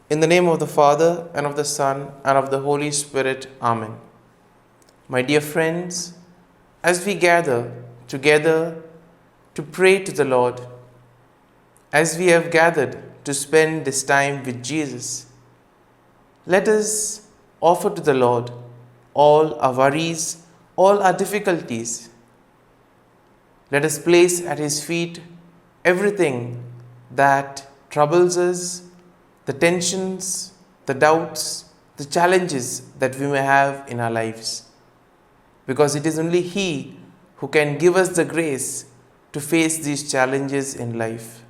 In the name of the Father, and of the Son, and of the Holy Spirit. Amen. My dear friends, as we gather together to pray to the Lord, as we have gathered to spend this time with Jesus, let us offer to the Lord all our worries, all our difficulties. Let us place at His feet everything that troubles us, the tensions, the doubts, the challenges that we may have in our lives. Because it is only He who can give us the grace to face these challenges in life.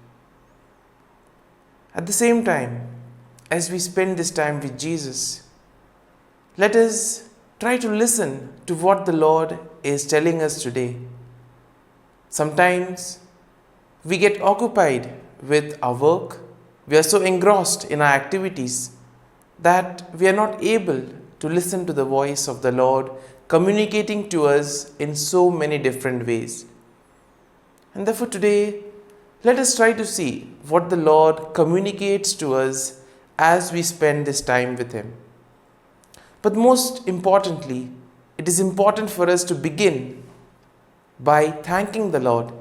At the same time, as we spend this time with Jesus, let us try to listen to what the Lord is telling us today. Sometimes we get occupied with our work. We are so engrossed in our activities that we are not able to listen to the voice of the Lord communicating to us in so many different ways. And therefore today, let us try to see what the Lord communicates to us as we spend this time with Him. But most importantly, it is important for us to begin by thanking the Lord,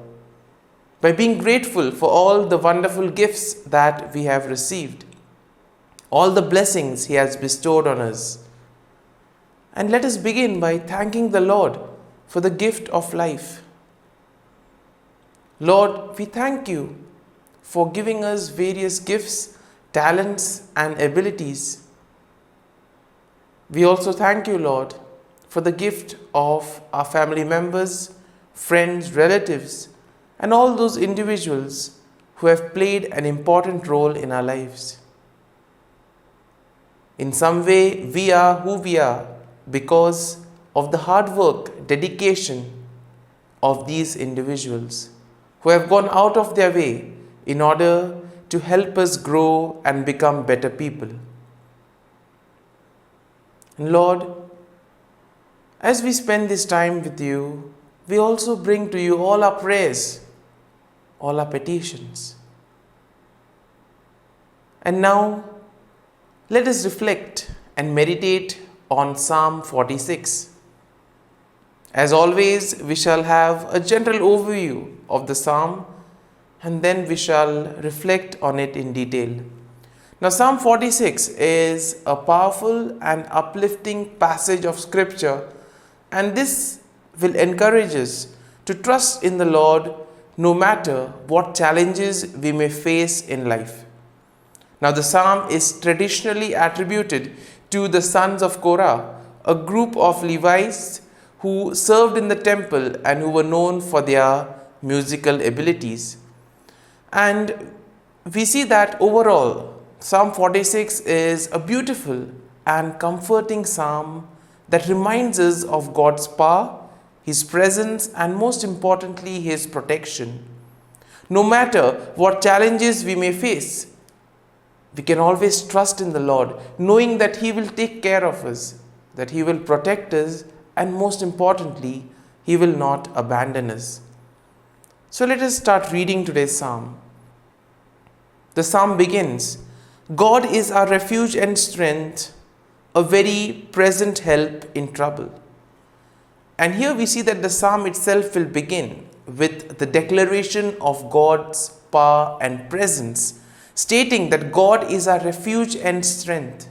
by being grateful for all the wonderful gifts that we have received, all the blessings He has bestowed on us. And let us begin by thanking the Lord for the gift of life. Lord, we thank You for giving us various gifts, talents, and abilities. We also thank You, Lord, for the gift of our family members, friends, relatives, and all those individuals who have played an important role in our lives. In some way, we are who we are because of the hard work, dedication of these individuals who have gone out of their way in order to help us grow and become better people. And Lord, as we spend this time with You, we also bring to You all our prayers, all our petitions. And now, let us reflect and meditate on Psalm 46. As always, we shall have a general overview of the psalm and then we shall reflect on it in detail. Now, Psalm 46 is a powerful and uplifting passage of Scripture, and this will encourage us to trust in the Lord no matter what challenges we may face in life. Now, the psalm is traditionally attributed to the sons of Korah, a group of Levites who served in the temple and who were known for their musical abilities. And we see that overall, Psalm 46 is a beautiful and comforting psalm that reminds us of God's power, His presence, and most importantly, His protection. No matter what challenges we may face, we can always trust in the Lord, knowing that He will take care of us, that He will protect us, and most importantly, He will not abandon us. So let us start reading today's psalm. The psalm begins, God is our refuge and strength, a very present help in trouble. And here we see that the psalm itself will begin with the declaration of God's power and presence, stating that God is our refuge and strength.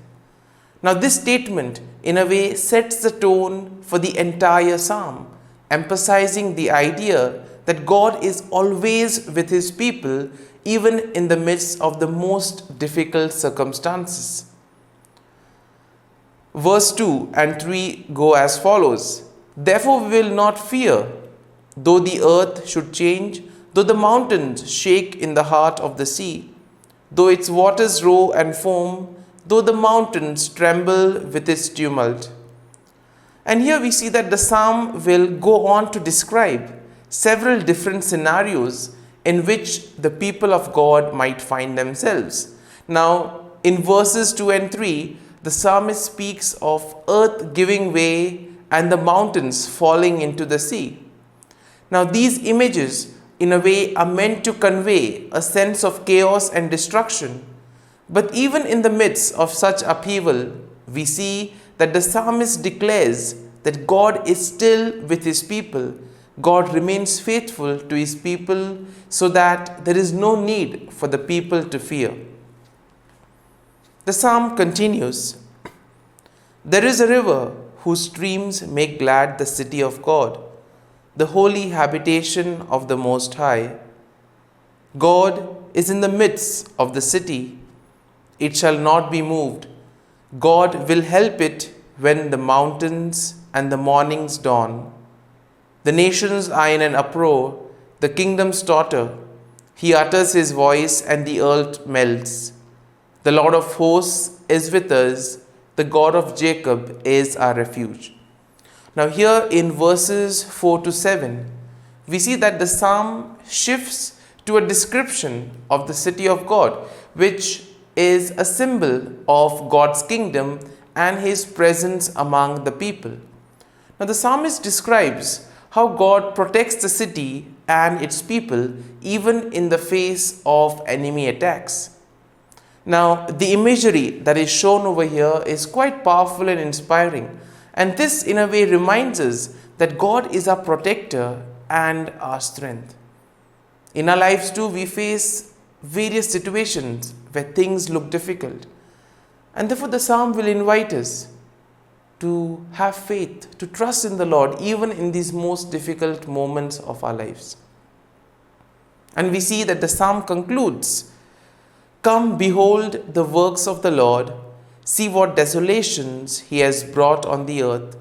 Now, this statement in a way sets the tone for the entire psalm, emphasizing the idea that God is always with His people, even in the midst of the most difficult circumstances. Verse 2 and 3 go as follows. Therefore we will not fear, though the earth should change, though the mountains shake in the heart of the sea, though its waters roar and foam, though the mountains tremble with its tumult. And here we see that the psalm will go on to describe several different scenarios in which the people of God might find themselves. Now, in verses 2 and 3, the psalmist speaks of earth giving way and the mountains falling into the sea. Now, these images, in a way, are meant to convey a sense of chaos and destruction, But even in the midst of such upheaval, we see that the psalmist declares that God is still with his people. God remains faithful to his people so that there is no need for the people to fear. The psalm continues, "There is a river whose streams make glad the city of God, the holy habitation of the Most High. God is in the midst of the city. It shall not be moved. God will help it when the mountains and the mornings dawn. The nations are in an uproar, the kingdoms totter. He utters his voice and the earth melts. The Lord of hosts is with us. The God of Jacob is our refuge." Now here in verses 4 to 7, we see that the psalm shifts to a description of the city of God, which is a symbol of God's kingdom and his presence among the people. Now the psalmist describes how God protects the city and its people even in the face of enemy attacks. Now the imagery that is shown over here is quite powerful and inspiring, and this in a way reminds us that God is our protector and our strength. In our lives too, we face various situations where things look difficult, and therefore the psalm will invite us to have faith, to trust in the Lord even in these most difficult moments of our lives. And we see that the psalm concludes, "Come, behold the works of the Lord, see what desolations he has brought on the earth.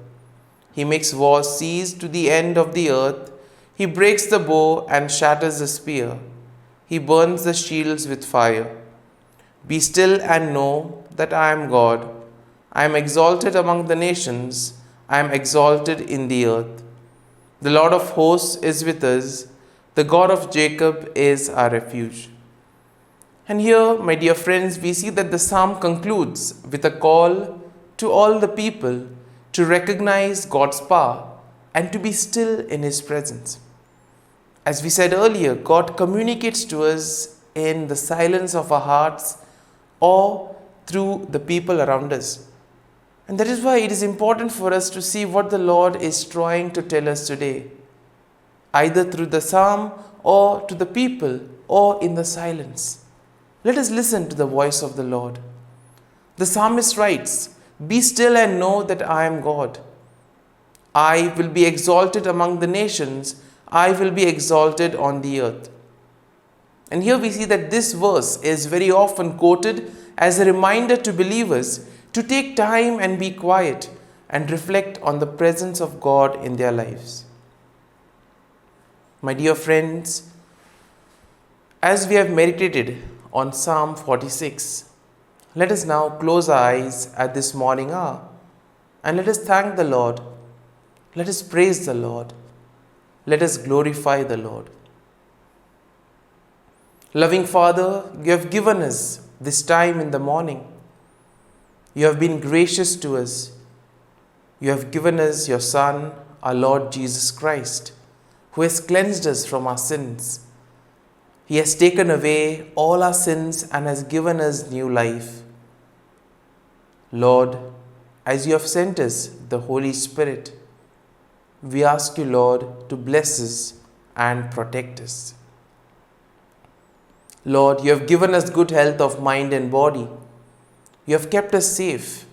He makes war cease to the end of the earth. He breaks the bow and shatters the spear. He burns the shields with fire. Be still and know that I am God. I am exalted among the nations. I am exalted in the earth. The Lord of hosts is with us. The God of Jacob is our refuge." And here, my dear friends, we see that the psalm concludes with a call to all the people to recognize God's power and to be still in his presence. As we said earlier, God communicates to us in the silence of our hearts or through the people around us. And that is why it is important for us to see what the Lord is trying to tell us today, either through the psalm or to the people or in the silence. Let us listen to the voice of the Lord. The psalmist writes, "Be still and know that I am God. I will be exalted among the nations. I will be exalted on the earth." And here we see that this verse is very often quoted as a reminder to believers to take time and be quiet and reflect on the presence of God in their lives. My dear friends, as we have meditated on Psalm 46, let us now close our eyes at this morning hour and let us thank the Lord. Let us praise the Lord. Let us glorify the Lord. Loving Father, you have given us this time in the morning. You have been gracious to us. You have given us your Son, our Lord Jesus Christ, who has cleansed us from our sins. He has taken away all our sins and has given us new life. Lord, as you have sent us the Holy Spirit, we ask you, Lord, to bless us and protect us. Lord, you have given us good health of mind and body. You have kept us safe.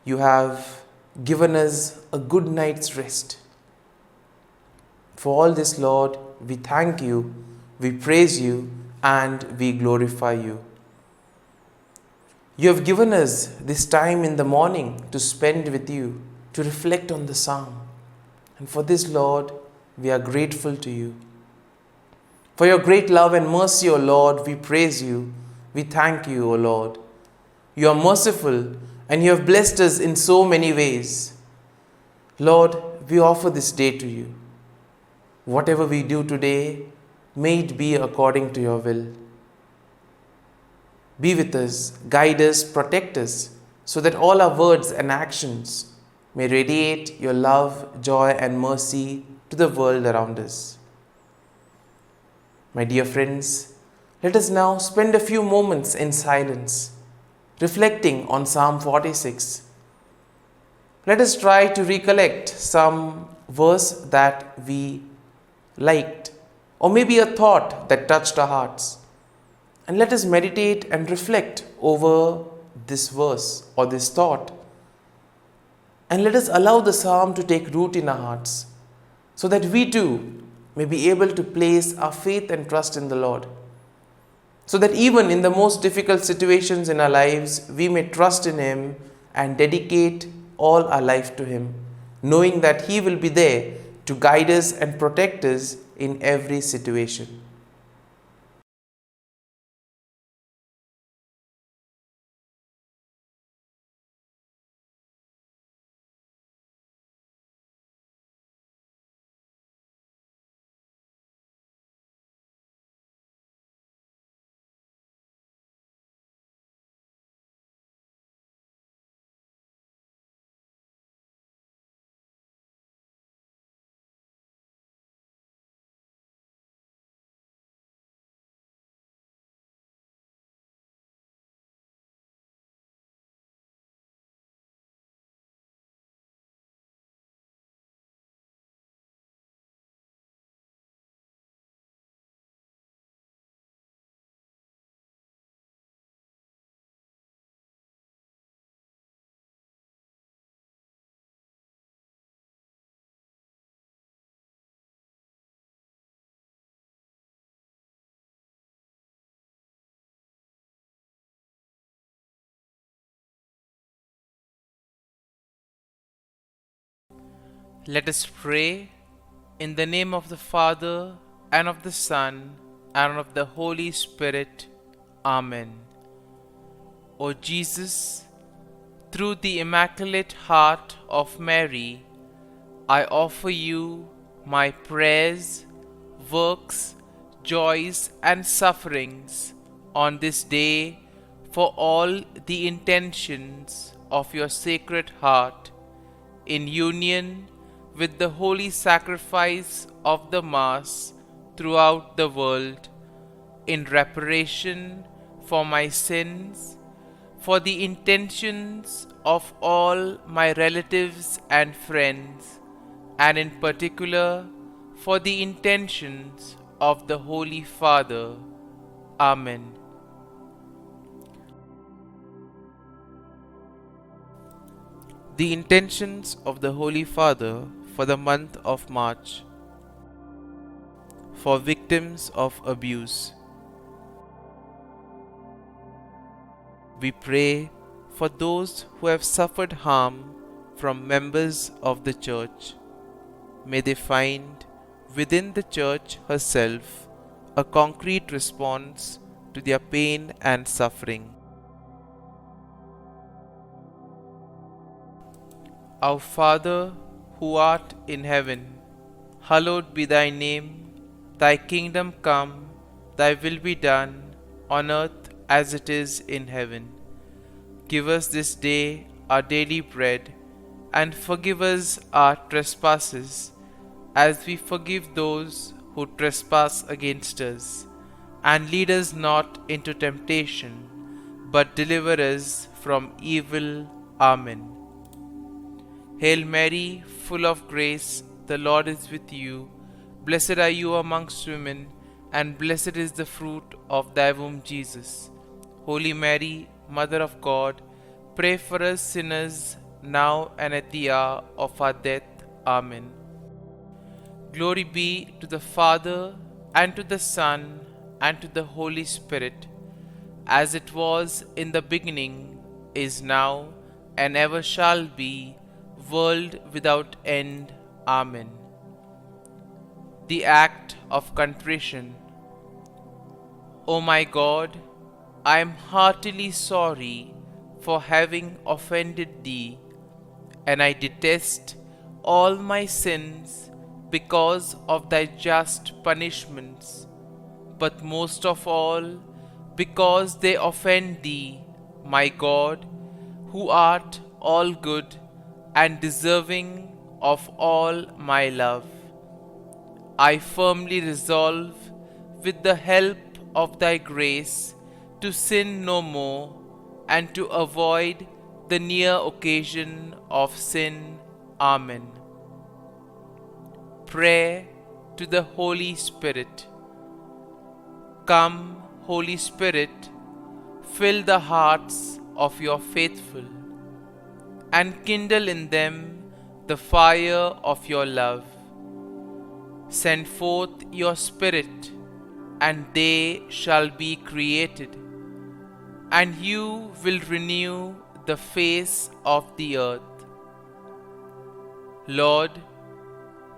You have given us a good night's rest. For all this, Lord, we thank you, we praise you, and we glorify you. You have given us this time in the morning to spend with you, to reflect on the psalm. And for this, Lord, we are grateful to you. For your great love and mercy, O Lord, we praise you. We thank you, O Lord. You are merciful and you have blessed us in so many ways. Lord, we offer this day to you. Whatever we do today, may it be according to your will. Be with us, guide us, protect us, so that all our words and actions may radiate your love, joy, and mercy to the world around us. My dear friends, Let us now spend a few moments in silence, reflecting on Psalm 46. Let us try to recollect some verse that we liked, or maybe a thought that touched our hearts. And let us meditate and reflect over this verse or this thought. And let us allow the psalm to take root in our hearts, so that we too may be able to place our faith and trust in the Lord. So that even in the most difficult situations in our lives, we may trust in Him and dedicate all our life to Him, knowing that He will be there to guide us and protect us in every situation. Let us pray in the name of the Father, and of the Son, and of the Holy Spirit. Amen. O Jesus, through the Immaculate Heart of Mary, I offer you my prayers, works, joys, and sufferings on this day for all the intentions of your Sacred Heart, in union with the holy sacrifice of the Mass throughout the world, in reparation for my sins, for the intentions of all my relatives and friends, and in particular for the intentions of the Holy Father. Amen. The intentions of the Holy Father for the month of March. For victims of abuse. We pray for those who have suffered harm from members of the Church. May they find within the Church herself a concrete response to their pain and suffering. Our Father, who art in heaven, hallowed be thy name. Thy kingdom come, thy will be done, on earth as it is in heaven. Give us this day our daily bread, and forgive us our trespasses, as we forgive those who trespass against us. And lead us not into temptation, but deliver us from evil. Amen. Hail Mary, full of grace, the Lord is with you. Blessed are you amongst women, and blessed is the fruit of thy womb, Jesus. Holy Mary, Mother of God, pray for us sinners, now and at the hour of our death. Amen. Glory be to the Father, and to the Son, and to the Holy Spirit, as it was in the beginning, is now, and ever shall be, world without end. Amen. The act of contrition. O my God, I am heartily sorry for having offended Thee, and I detest all my sins because of Thy just punishments, but most of all because they offend Thee, my God, who art all good and deserving of all my love. I firmly resolve, with the help of thy grace to sin no more and to avoid the near occasion of sin. Amen. Prayer to the Holy Spirit. Come, Holy Spirit, fill the hearts of your faithful and kindle in them the fire of your love. Send forth your Spirit, and they shall be created, and you will renew the face of the earth. Lord,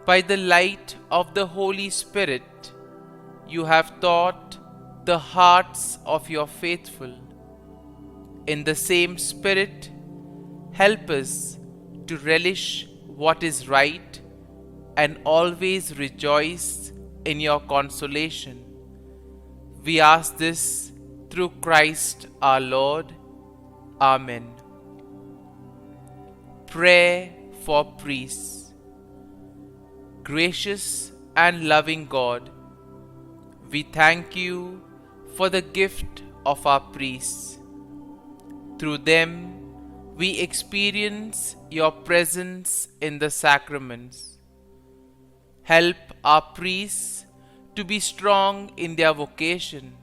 by the light of the Holy Spirit, you have taught the hearts of your faithful. In the same Spirit, help us to relish what is right and always rejoice in your consolation. We ask this through Christ our Lord. Amen. Prayer for priests. Gracious and loving God, we thank you for the gift of our priests. Through them, we experience your presence in the sacraments. Help our priests to be strong in their vocation.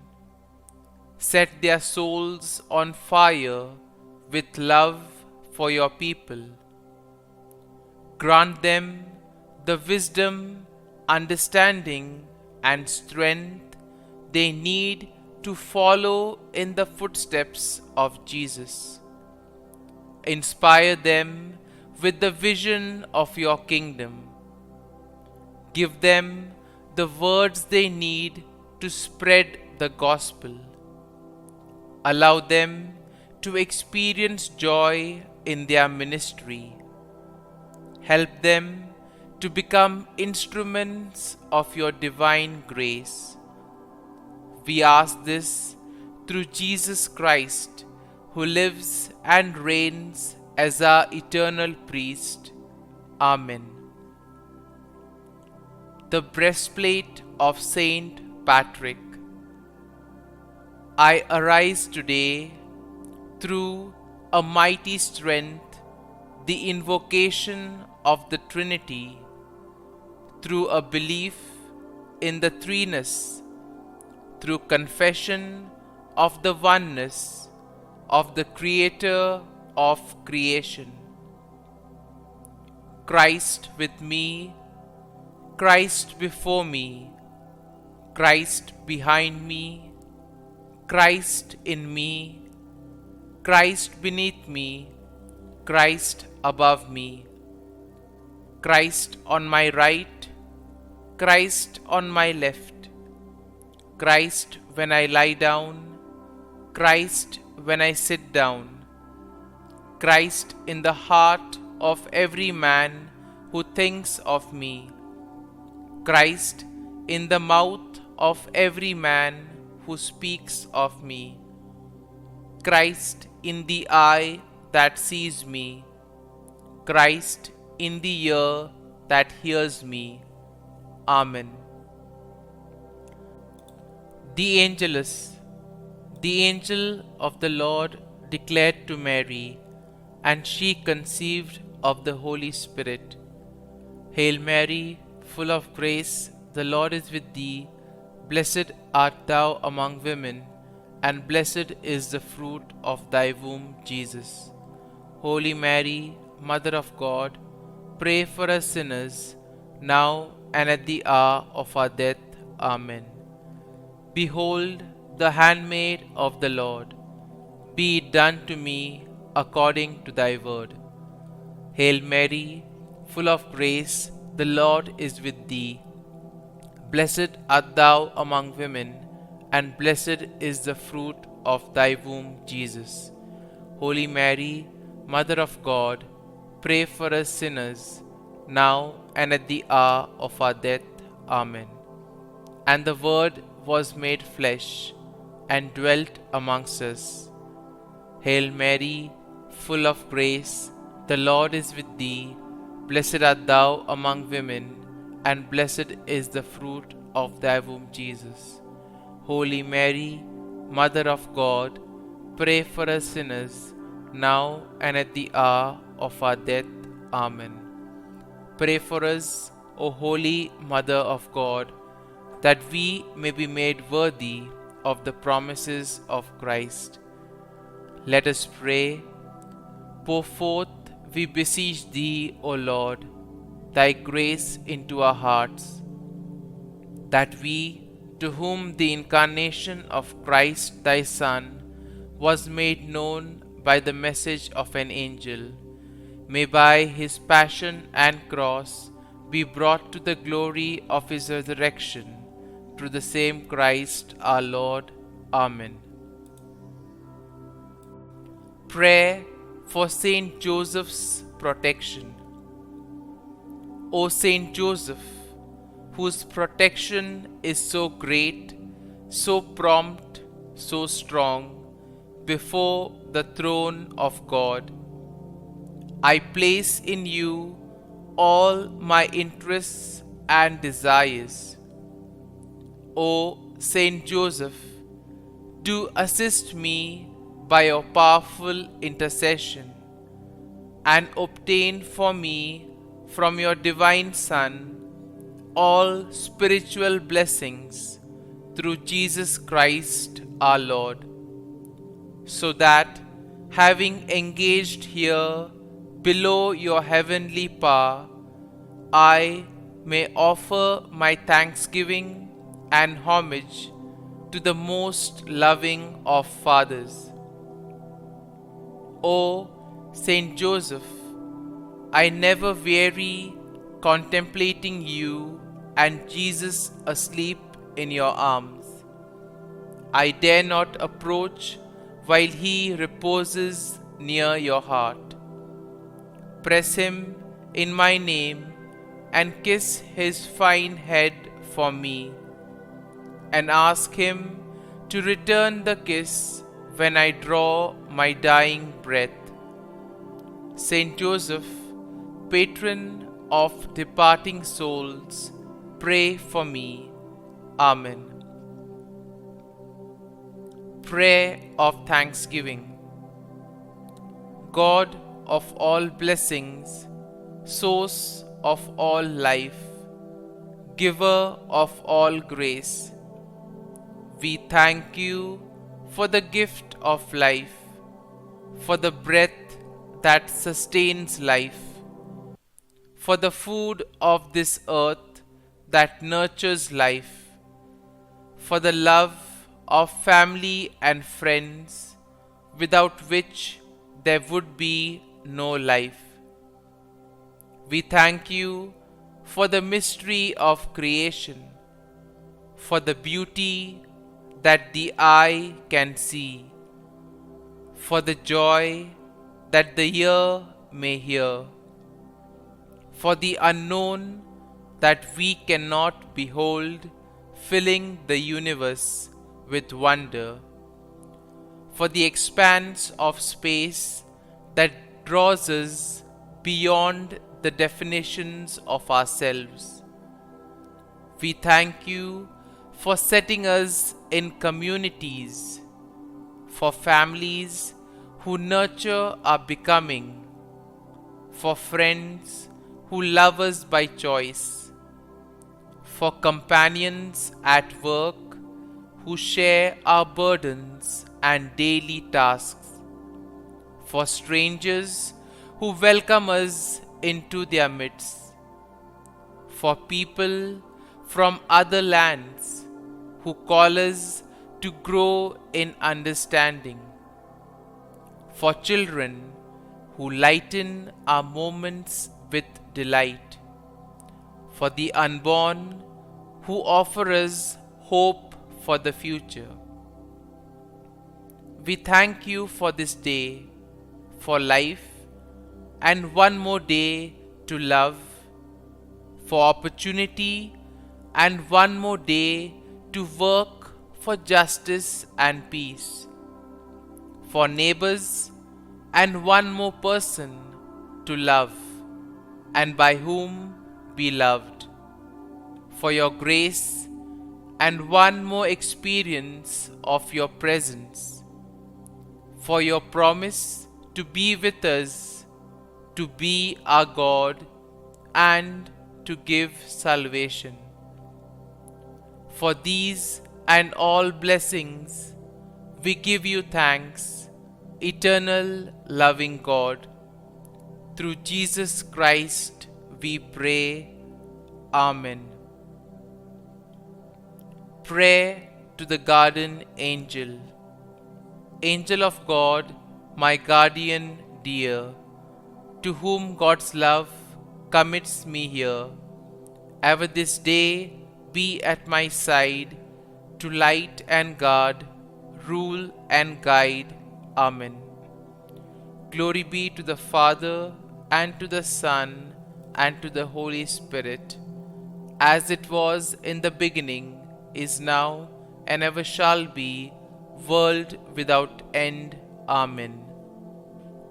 Set their souls on fire with love for your people. Grant them the wisdom, understanding, and strength they need to follow in the footsteps of Jesus. Inspire them with the vision of your kingdom. Give them the words they need to spread the gospel. Allow them to experience joy in their ministry. Help them to become instruments of your divine grace. We ask this through Jesus Christ, who lives and reigns as our eternal priest. Amen. The breastplate of Saint Patrick. I arise today through a mighty strength, the invocation of the Trinity, through a belief in the threeness, through confession of the oneness of the Creator of creation. Christ with me, Christ before me, Christ behind me, Christ in me, Christ beneath me, Christ above me, Christ on my right, Christ on my left, Christ when I lie down, Christ when I sit down, Christ in the heart of every man who thinks of me, Christ in the mouth of every man who speaks of me, Christ in the eye that sees me, Christ in the ear that hears me. Amen. The Angelus. The angel of the Lord declared to Mary, and she conceived of the Holy Spirit. Hail Mary, full of grace, the Lord is with thee. Blessed art thou among women, and blessed is the fruit of thy womb, Jesus. Holy Mary, Mother of God, pray for us sinners, now and at the hour of our death. Amen. Behold, the handmaid of the Lord. Be it done to me according to thy word. Hail Mary, full of grace, the Lord is with thee. Blessed art thou among women, and blessed is the fruit of thy womb, Jesus. Holy Mary, Mother of God, pray for us sinners, now and at the hour of our death. Amen. And the Word was made flesh, and dwelt amongst us. Hail Mary, full of grace, the Lord is with thee. Blessed art thou among women, and blessed is the fruit of thy womb, Jesus. Holy Mary, Mother of God, pray for us sinners, now and at the hour of our death. Amen. Pray for us, O Holy Mother of God, that we may be made worthy of the promises of Christ. Let us pray. Pour forth, we beseech Thee, O Lord, Thy grace into our hearts, that we, to whom the incarnation of Christ Thy Son was made known by the message of an angel, may by His passion and cross be brought to the glory of His resurrection, through the same Christ our Lord. Amen. Prayer for Saint Joseph's protection. O Saint Joseph, whose protection is so great, so prompt, so strong, before the throne of God, I place in you all my interests and desires. O Saint Joseph, do assist me by your powerful intercession, and obtain for me from your divine Son all spiritual blessings through Jesus Christ our Lord, so that, having engaged here below your heavenly power, I may offer my thanksgiving and homage to the most loving of fathers. O Saint Joseph, I never weary contemplating you and Jesus asleep in your arms. I dare not approach while He reposes near your heart. Press Him in my name and kiss His fine head for me, and ask Him to return the kiss when I draw my dying breath. Saint Joseph, patron of departing souls, pray for me. Amen. Prayer of Thanksgiving. God of all blessings, source of all life, giver of all grace, we thank you for the gift of life, for the breath that sustains life, for the food of this earth that nurtures life, for the love of family and friends, without which there would be no life. We thank you for the mystery of creation, for the beauty that the eye can see, for the joy that the ear may hear, for the unknown that we cannot behold, filling the universe with wonder, for the expanse of space that draws us beyond the definitions of ourselves. We thank you for setting us in communities, for families who nurture our becoming, for friends who love us by choice, for companions at work who share our burdens and daily tasks, for strangers who welcome us into their midst, for people from other lands who call us to grow in understanding, for children who lighten our moments with delight, for the unborn who offer us hope for the future. We thank you for this day, for life, and one more day to love, for opportunity, and one more day to work for justice and peace, for neighbors, and one more person to love, and by whom be loved, for your grace and one more experience of your presence, for your promise to be with us, to be our God, and to give salvation. For these and all blessings, we give you thanks, eternal loving God. Through Jesus Christ we pray. Amen. Prayer to the Guardian Angel. Angel of God, my guardian dear, to whom God's love commits me here, ever this day be at my side, to light and guard, rule and guide. Amen. Glory be to the Father, and to the Son, and to the Holy Spirit, as it was in the beginning, is now, and ever shall be, world without end. Amen.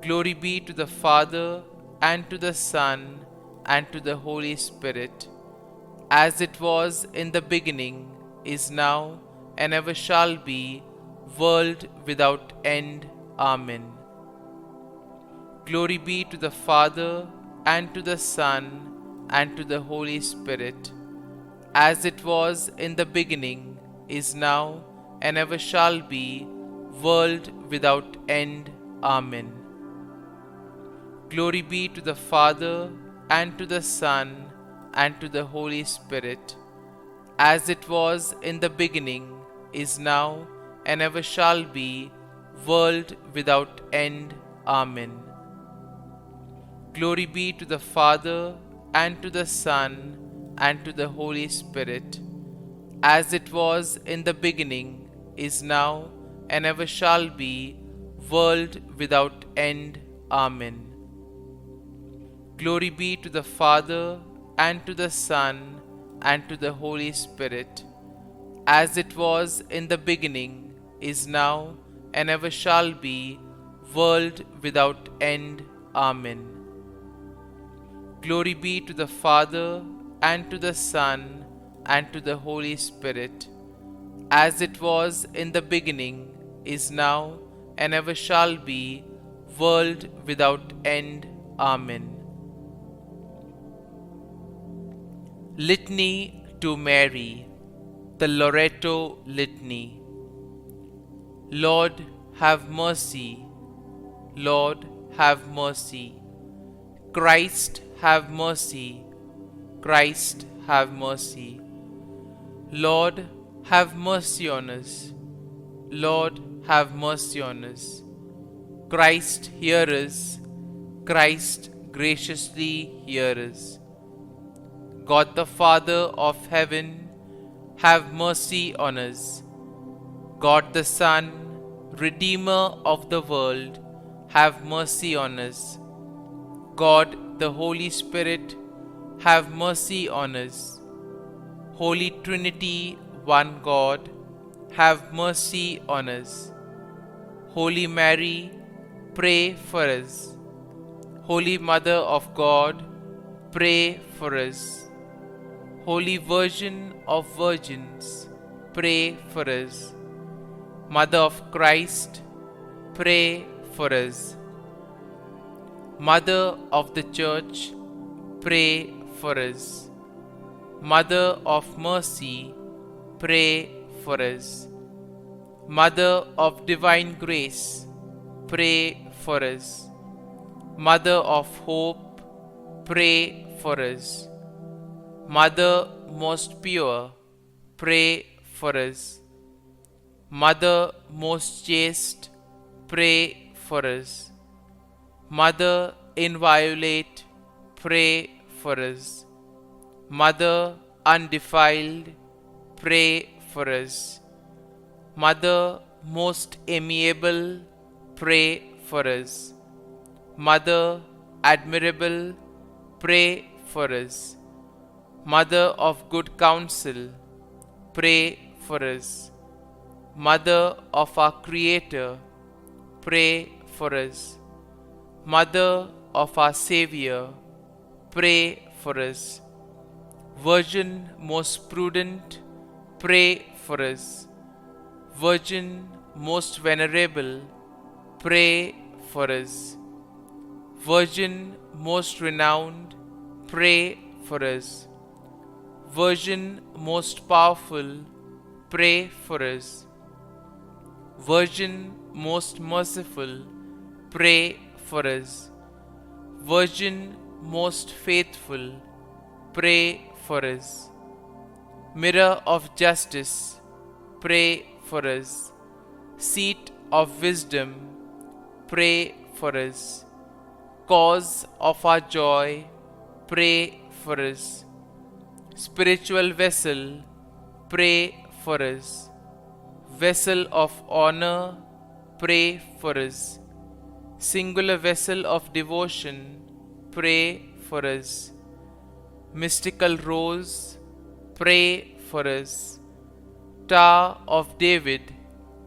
Glory be to the Father, and to the Son, and to the Holy Spirit, as it was in the beginning, is now, and ever shall be, world without end. Amen. Glory be to the Father, and to the Son, and to the Holy Spirit, as it was in the beginning, is now, and ever shall be, world without end. Amen. Glory be to the Father, and to the Son, and to the Holy Spirit, as it was in the beginning, is now, and ever shall be, world without end. Amen. Glory be to the Father, and to the Son, and to the Holy Spirit, as it was in the beginning, is now, and ever shall be, world without end. Amen. Glory be to the Father, and to the Son, and to the Holy Spirit, as it was in the beginning, is now, and ever shall be, world without end. Amen. Glory be to the Father, and to the Son, and to the Holy Spirit, as it was in the beginning, is now, and ever shall be, world without end. Amen. Litany to Mary, the Loreto Litany. Lord, have mercy. Lord, have mercy. Christ, have mercy. Christ, have mercy. Lord, have mercy on us. Lord, have mercy on us. Christ, hear us. Christ, graciously hear us. God the Father of heaven, have mercy on us. God the Son, Redeemer of the world, have mercy on us. God the Holy Spirit, have mercy on us. Holy Trinity, one God, have mercy on us. Holy Mary, pray for us. Holy Mother of God, pray for us. Holy Virgin of Virgins, pray for us. Mother of Christ, pray for us. Mother of the Church, pray for us. Mother of Mercy, pray for us. Mother of Divine Grace, pray for us. Mother of Hope, pray for us. Mother most pure, pray for us. Mother most chaste, pray for us. Mother inviolate, pray for us. Mother undefiled, pray for us. Mother most amiable, pray for us. Mother admirable, pray for us. Mother of good counsel, pray for us. Mother of our Creator, pray for us. Mother of our Savior, pray for us. Virgin most prudent, pray for us. Virgin most venerable, pray for us. Virgin most renowned, pray for us. Virgin most powerful, pray for us. Virgin most merciful, pray for us. Virgin most faithful, pray for us. Mirror of justice, pray for us. Seat of wisdom, pray for us. Cause of our joy, pray for us. Spiritual vessel, pray for us. Vessel of honor, pray for us. Singular vessel of devotion, pray for us. Mystical rose, pray for us. Tower of David,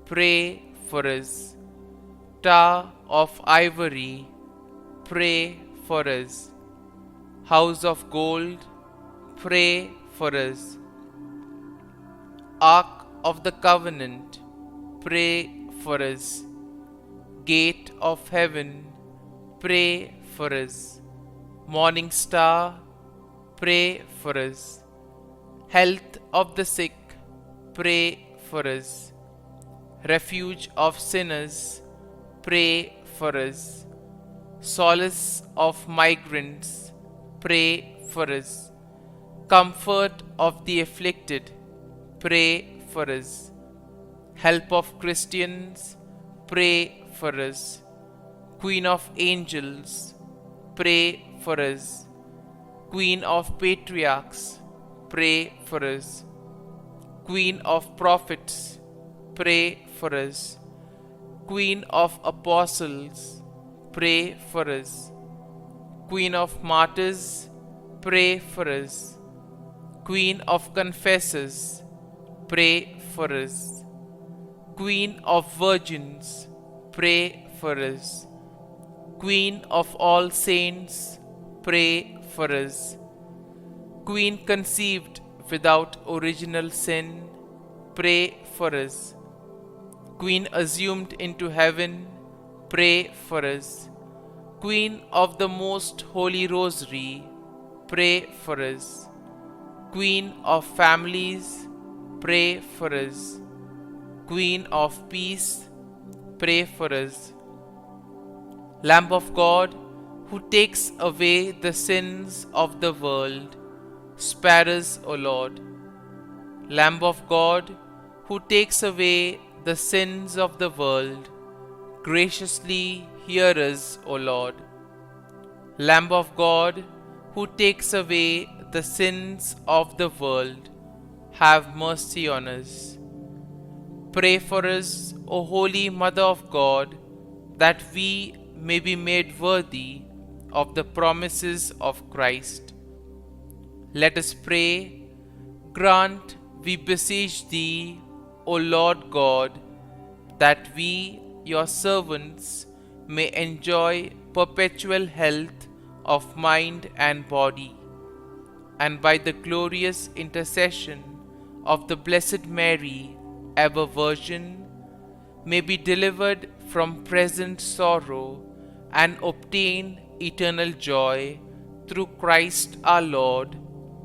pray for us. Tower of ivory, pray for us. House of gold, pray for us. Ark of the covenant, pray for us. Gate of heaven, pray for us. Morning star, pray for us. Health of the sick, pray for us. Refuge of sinners, pray for us. Solace of migrants, pray for us. Comfort of the afflicted, pray for us. Help of Christians, pray for us. Queen of angels, pray for us. Queen of patriarchs, pray for us. Queen of prophets, pray for us. Queen of apostles, pray for us. Queen of martyrs, pray for us. Queen of confessors, pray for us. Queen of virgins, pray for us. Queen of all saints, pray for us. Queen conceived without original sin, pray for us. Queen assumed into heaven, pray for us. Queen of the most holy rosary, pray for us. Queen of families, pray for us. Queen of peace, pray for us. Lamb of God, who takes away the sins of the world, spare us, O Lord. Lamb of God, who takes away the sins of the world, graciously hear us, O Lord. Lamb of God, who takes away the sins of the world, have mercy on us. Pray for us, O Holy Mother of God, that we may be made worthy of the promises of Christ. Let us pray. Grant, we beseech Thee, O Lord God, that we, Your servants, may enjoy perpetual health of mind and body, and by the glorious intercession of the Blessed Mary, ever Virgin, may be delivered from present sorrow and obtain eternal joy through Christ our Lord.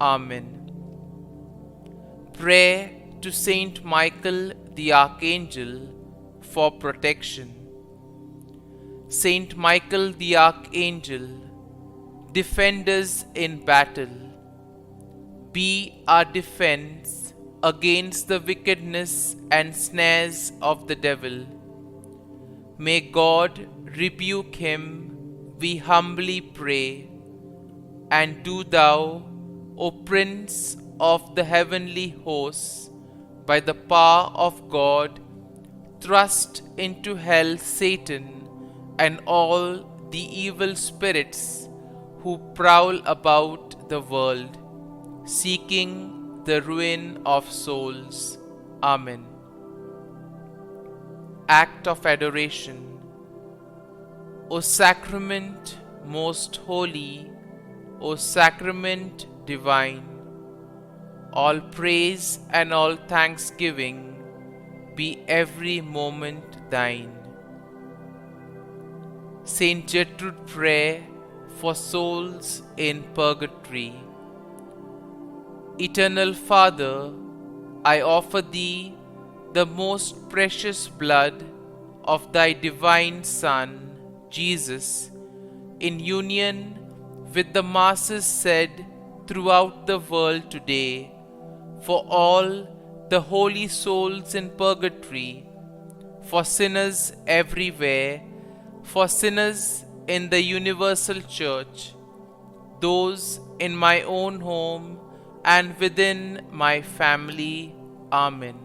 Amen. Prayer to Saint Michael the Archangel for protection. Saint Michael the Archangel, defend us in battle. Be our defense against the wickedness and snares of the devil. May God rebuke him, we humbly pray. And do Thou, O Prince of the heavenly hosts, by the power of God, thrust into hell Satan and all the evil spirits who prowl about the world, seeking the ruin of souls. Amen. Act of Adoration. O Sacrament most holy, O Sacrament divine, all praise and all thanksgiving be every moment thine. Saint Gertrude, prayer for souls in purgatory. Eternal Father, I offer thee the most precious blood of thy divine Son, Jesus, in union with the masses said throughout the world today, for all the holy souls in purgatory, for sinners everywhere, for sinners in the universal church, those in my own home and within my family. Amen.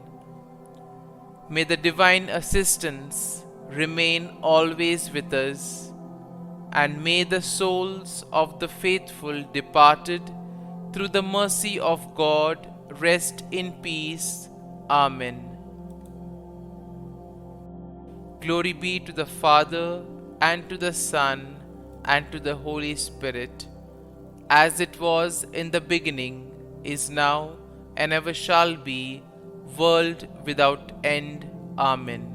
May the divine assistance remain always with us, and may the souls of the faithful departed through the mercy of God rest in peace. Amen. Glory be to the Father, and to the Son, and to the Holy Spirit, as it was in the beginning, is now, and ever shall be, world without end. Amen.